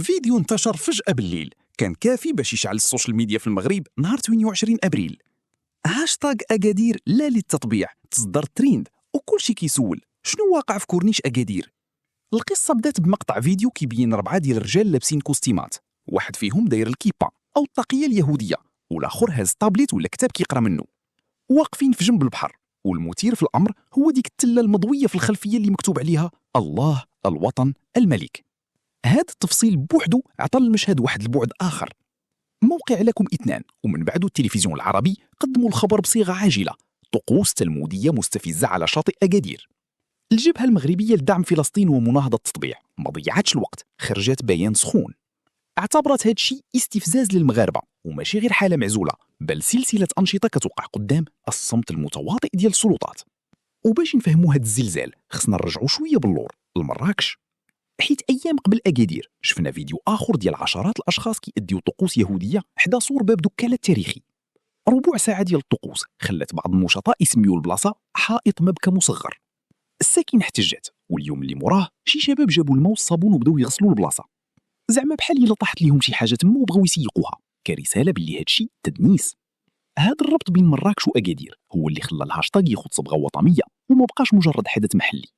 فيديو انتشر فجأة بالليل كان كافي باش يشعل السوشيال ميديا في المغرب نهار 28 أبريل. هاشتاغ أكادير لا للتطبيع تصدر تريند وكل شي كيسول شنو واقع في كورنيش أكادير. القصة بدات بمقطع فيديو كيبين 4 ديال الرجال لابسين كوستيمات، واحد فيهم داير الكيبا أو الطاقية اليهودية والآخر هاز طابليت ولا كتاب كيقرا منه، واقفين في جنب البحر. والمثير في الأمر هو ديك التلة المضوية في الخلفية اللي مكتوب عليها الله الوطن الملك. هذا التفصيل بوحدو عطى المشهد واحد البعد آخر. موقع لكم اثنان ومن بعده التلفزيون العربي قدموا الخبر بصيغة عاجلة: طقوس تلمودية مستفزة على شاطئ أكادير. الجبهة المغربية لدعم فلسطين ومناهضة التطبيع ما ضيعتش الوقت، خرجت بيان سخون اعتبرت هذا الشيء استفزاز للمغاربة وماشي غير حالة معزولة، بل سلسلة أنشطة كتوقع قدام الصمت المتواطئ ديال السلطات. وباش نفهموا هذا الزلزال خصنا نرجعوا شوية باللور لمراكش، حيت أيام قبل أكادير شفنا فيديو آخر ديال عشرات الأشخاص كيأديو طقوس يهودية حدا سور باب دكالة تاريخي. ربع ساعة ديال الطقوس خلات بعض النشطاء يسميو البلاصة حائط مبكى مصغر. الساكن احتجت، واليوم اللي موراه شي شباب جابوا الماء والصابون وبداو يغسلوا البلاصة، زعما بحال إلا طاحت ليهم شي حاجة تما وبغاو يسيقوها كرسالة باللي هادشي تدنيس. هذا الربط بين مراكش وأكادير هو اللي خلى الهاشتاغ ياخذ صبغة وطنية وما بقاش مجرد حدث محلي.